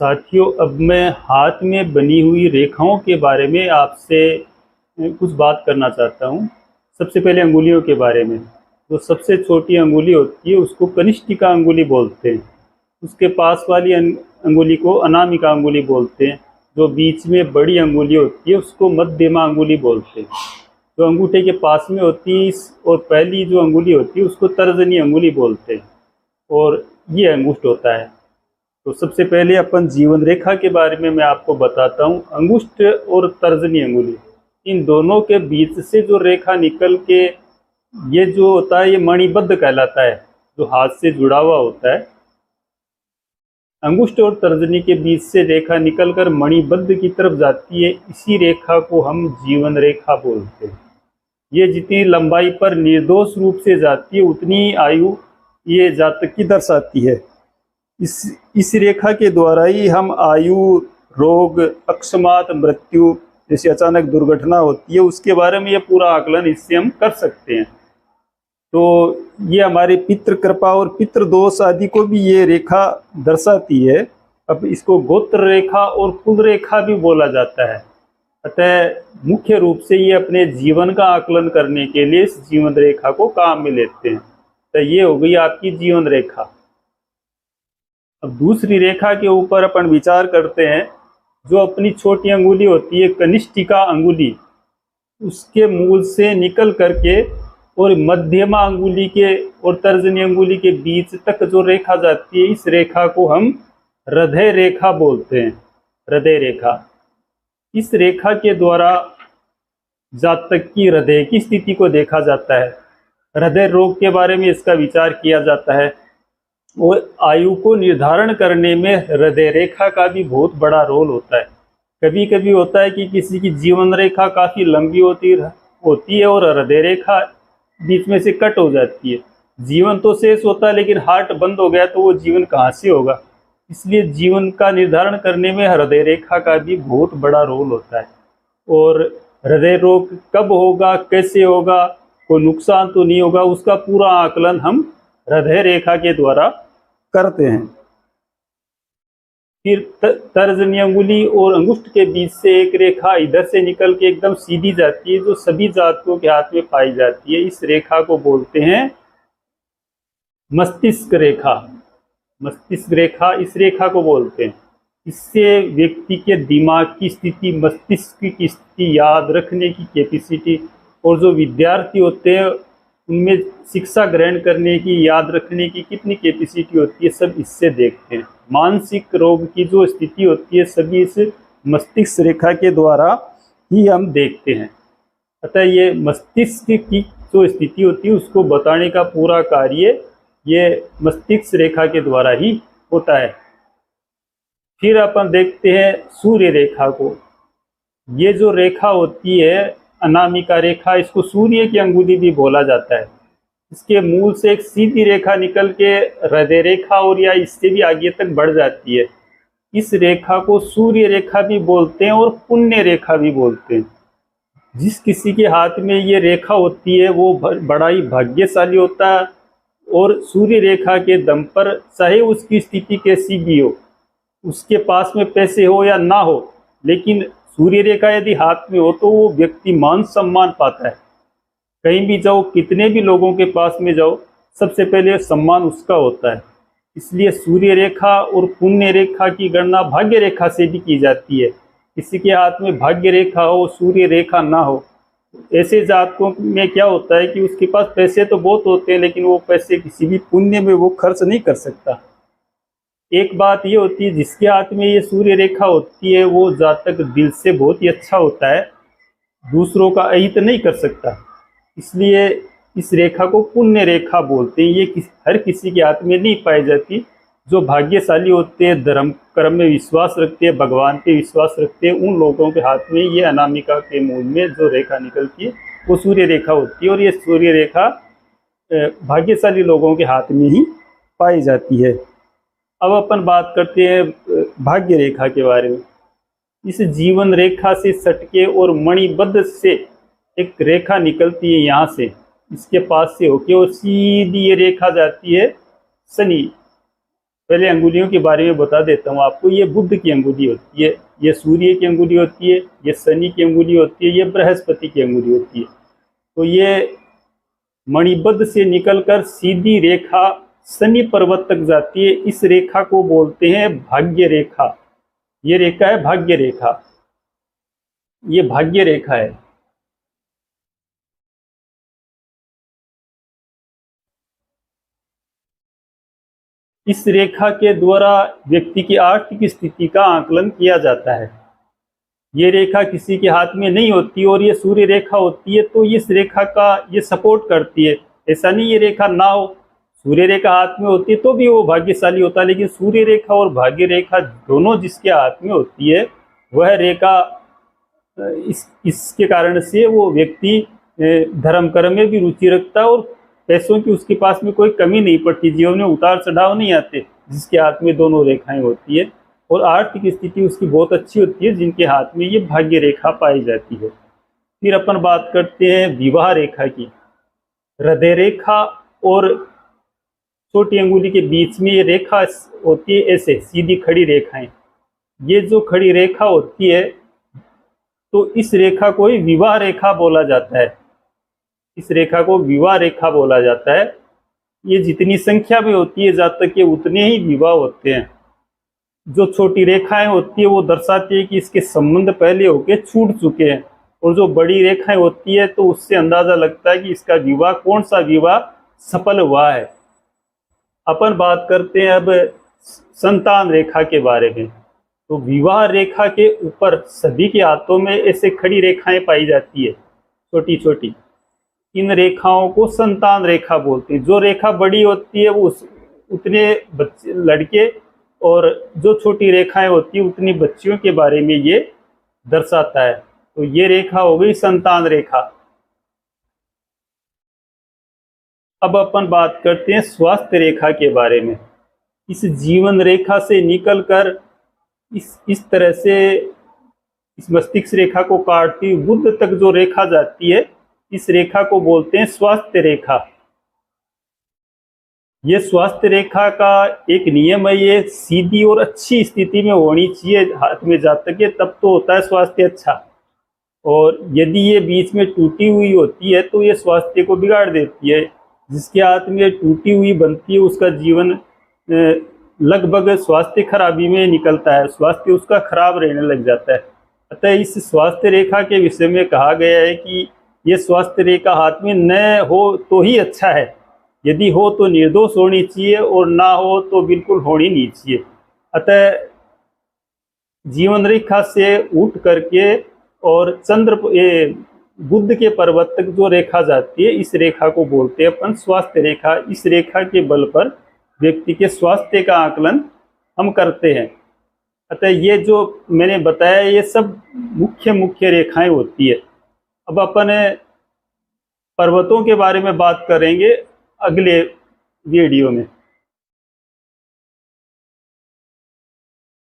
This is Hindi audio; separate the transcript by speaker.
Speaker 1: साथियों, अब मैं हाथ में बनी हुई रेखाओं के बारे में आपसे कुछ बात करना चाहता हूँ। सबसे पहले अंगुलियों के बारे में। जो सबसे छोटी अंगुली होती है उसको कनिष्ठिका अंगुली बोलते हैं। उसके पास वाली अंगुली को अनामिका अंगुली बोलते हैं। जो बीच में बड़ी अंगुली होती है उसको मध्यमा अंगुली बोलते हैं। जो अंगूठे के पास में होती है और पहली जो अंगुली होती है उसको तर्जनी अंगुली बोलते हैं, और ये अंगुष्ठ होता है। तो सबसे पहले अपन जीवन रेखा के बारे में मैं आपको बताता हूँ। अंगुष्ठ और तर्जनी अंगुली, इन दोनों के बीच से जो रेखा निकल के ये जो होता है ये मणिबद्ध कहलाता है, जो हाथ से जुड़ा हुआ होता है। अंगुष्ठ और तर्जनी के बीच से रेखा निकलकर मणिबद्ध की तरफ जाती है, इसी रेखा को हम जीवन रेखा बोलते हैं। ये जितनी लंबाई पर निर्दोष रूप से जाती है उतनी आयु ये जातक की दर्शाती है। इस रेखा के द्वारा ही हम आयु, रोग, अकस्मात मृत्यु जैसी अचानक दुर्घटना होती है उसके बारे में ये पूरा आकलन इससे हम कर सकते हैं। तो ये हमारे पितृ कृपा और पितृ दोष आदि को भी ये रेखा दर्शाती है। अब इसको गोत्र रेखा और कुल रेखा भी बोला जाता है। अतः मुख्य रूप से ये अपने जीवन का आकलन करने के लिए इस जीवन रेखा को काम में लेते हैं। तो ये हो गई आपकी जीवन रेखा। अब दूसरी रेखा के ऊपर अपन विचार करते हैं। जो अपनी छोटी अंगुली होती है कनिष्ठिका अंगुली, उसके मूल से निकल करके और मध्यमा अंगुली के और तर्जनी अंगुली के बीच तक जो रेखा जाती है, इस रेखा को हम हृदय रेखा बोलते हैं। हृदय रेखा, इस रेखा के द्वारा जातक की हृदय की स्थिति को देखा जाता है। हृदय रोग के बारे में इसका विचार किया जाता है, और आयु को निर्धारण करने में हृदय रेखा का भी बहुत बड़ा रोल होता है। कभी कभी होता है कि किसी की जीवन रेखा काफ़ी लंबी होती है और हृदय रेखा बीच में से कट हो जाती है। जीवन तो शेष होता है, लेकिन हार्ट बंद हो गया तो वो जीवन कहाँ से होगा। इसलिए जीवन का निर्धारण करने में हृदय रेखा का भी बहुत बड़ा रोल होता है। और हृदय रोग कब होगा, कैसे होगा, कोई नुकसान तो नहीं होगा, उसका पूरा आकलन हम हृदय रेखा के द्वारा करते हैं। फिर तर्जनी अंगुली और अंगुष्ठ के बीच से एक रेखा इधर से निकल के एकदम सीधी जाती है, जो सभी जातकों के हाथ में पाई जाती है। इस रेखा को बोलते हैं मस्तिष्क रेखा। मस्तिष्क रेखा, इस रेखा को बोलते हैं। इससे व्यक्ति के दिमाग की स्थिति, मस्तिष्क की स्थिति, याद रखने की कैपेसिटी, और जो विद्यार्थी होते हैं उनमें शिक्षा ग्रहण करने की, याद रखने की कितनी कैपेसिटी होती है, सब इससे देखते हैं। मानसिक रोग की जो स्थिति होती है सभी इस मस्तिष्क रेखा के द्वारा ही हम देखते हैं। अतः ये मस्तिष्क की जो स्थिति होती है उसको बताने का पूरा कार्य ये मस्तिष्क रेखा के द्वारा ही होता है। फिर अपन देखते हैं सूर्य रेखा को। ये जो रेखा होती है अनामिका रेखा, इसको सूर्य की अंगुली भी बोला जाता है। इसके मूल से एक सीधी रेखा निकल के हृदय रेखा और या इससे भी आगे तक बढ़ जाती है। इस रेखा को सूर्य रेखा भी बोलते हैं और पुण्य रेखा भी बोलते हैं। जिस किसी के हाथ में ये रेखा होती है वो बड़ा ही भाग्यशाली होता है, और सूर्य रेखा के दम पर चाहे उसकी स्थिति कैसी भी हो, उसके पास में पैसे हो या ना हो, लेकिन सूर्य रेखा यदि हाथ में हो तो वो व्यक्ति मान सम्मान पाता है। कहीं भी जाओ, कितने भी लोगों के पास में जाओ, सबसे पहले सम्मान उसका होता है। इसलिए सूर्य रेखा और पुण्य रेखा की गणना भाग्य रेखा से भी की जाती है। किसी के हाथ में भाग्य रेखा हो, सूर्य रेखा ना हो, ऐसे जातकों में क्या होता है कि उसके पास पैसे तो बहुत होते हैं, लेकिन वो पैसे किसी भी पुण्य में वो खर्च नहीं कर सकता। एक बात ये होती है, जिसके हाथ में ये सूर्य रेखा होती है वो जातक दिल से बहुत ही अच्छा होता है, दूसरों का अहित नहीं कर सकता। इसलिए इस रेखा को पुण्य रेखा बोलते हैं। ये हर किसी के हाथ में नहीं पाई जाती। जो भाग्यशाली होते हैं, धर्म कर्म में विश्वास रखते हैं, भगवान पे विश्वास रखते हैं, उन लोगों के हाथ में ये अनामिका के मूल में जो रेखा निकलती है वो सूर्य रेखा होती है। और ये सूर्य रेखा भाग्यशाली लोगों के हाथ में ही पाई जाती है। अब अपन बात करते हैं भाग्य रेखा के बारे में। इस जीवन रेखा से सटके और मणिबद्ध से एक रेखा निकलती है यहाँ से, इसके पास से होके, और सीधी ये रेखा जाती है शनि पहले अंगुलियों के बारे में बता देता हूँ आपको। ये बुध की अंगुली होती है, ये सूर्य की अंगुली होती है, ये शनि की अंगुली होती है, ये बृहस्पति की अंगुली होती है। तो ये मणिबद्ध से निकलकर सीधी रेखा शनि पर्वत तक जाती है। इस रेखा को बोलते हैं भाग्य रेखा। ये रेखा है भाग्य रेखा, ये भाग्य रेखा है। इस रेखा के द्वारा व्यक्ति की आर्थिक स्थिति का आकलन किया जाता है। ये रेखा किसी के हाथ में नहीं होती और ये सूर्य रेखा होती है, तो इस रेखा का ये सपोर्ट करती है। ऐसा नहीं ये रेखा ना हो, सूर्य रेखा हाथ में होती है तो भी वो भाग्यशाली होता है, लेकिन सूर्य रेखा और भाग्य रेखा दोनों जिसके हाथ में होती है, वह रेखा इसके कारण से वो व्यक्ति धर्म कर्म में भी रुचि रखता है और पैसों की उसके पास में कोई कमी नहीं पड़ती, जीवन में उतार चढ़ाव नहीं आते जिसके हाथ में दोनों रेखाएं होती है। और आर्थिक स्थिति उसकी बहुत अच्छी होती है जिनके हाथ में ये भाग्य रेखा पाई जाती है। फिर अपन बात करते हैं विवाह रेखा की। हृदय रेखा और छोटी अंगुली के बीच में ये रेखा होती है, ऐसे सीधी खड़ी रेखाएं। ये जो खड़ी रेखा होती है, तो इस रेखा को ही विवाह रेखा बोला जाता है। इस रेखा को विवाह रेखा बोला जाता है। ये जितनी संख्या में होती है जातक के, उतने ही विवाह होते हैं। जो छोटी रेखाएं होती है वो दर्शाती है कि इसके संबंध पहले होके छूट चुके हैं, और जो बड़ी रेखाएं होती है तो उससे अंदाजा लगता है कि इसका विवाह, कौन सा विवाह सफल हुआ है। अपन बात करते हैं अब संतान रेखा के बारे में। तो विवाह रेखा के ऊपर सभी के हाथों में ऐसे खड़ी रेखाएं पाई जाती है, छोटी छोटी। इन रेखाओं को संतान रेखा बोलते हैं। जो रेखा बड़ी होती है वो उतने बच्चे, लड़के, और जो छोटी रेखाएं होती है उतनी बच्चियों के बारे में ये दर्शाता है। तो ये रेखा हो गई संतान रेखा। अब अपन बात करते हैं स्वास्थ्य रेखा के बारे में। इस जीवन रेखा से निकलकर इस तरह से इस मस्तिष्क रेखा को काटती बुध तक जो रेखा जाती है, इस रेखा को बोलते हैं स्वास्थ्य रेखा। ये स्वास्थ्य रेखा का एक नियम है, ये सीधी और अच्छी स्थिति में होनी चाहिए हाथ में जातक के, तब तो होता है स्वास्थ्य अच्छा। और यदि ये बीच में टूटी हुई होती है तो ये स्वास्थ्य को बिगाड़ देती है। जिसके हाथ में टूटी हुई बनती है उसका जीवन लगभग स्वास्थ्य खराबी में निकलता है, स्वास्थ्य उसका खराब रहने लग जाता है। अतः इस स्वास्थ्य रेखा के विषय में कहा गया है कि ये स्वास्थ्य रेखा हाथ में न हो तो ही अच्छा है, यदि हो तो निर्दोष होनी चाहिए और ना हो तो बिल्कुल होनी नहीं चाहिए। अतः जीवन रेखा से उठ करके और बुध के पर्वत तक जो रेखा जाती है, इस रेखा को बोलते हैं अपन स्वास्थ्य रेखा। इस रेखा के बल पर व्यक्ति के स्वास्थ्य का आकलन हम करते हैं। अतः ये जो मैंने बताया ये सब मुख्य रेखाएं होती है। अब अपन पर्वतों के बारे में बात करेंगे अगले वीडियो में।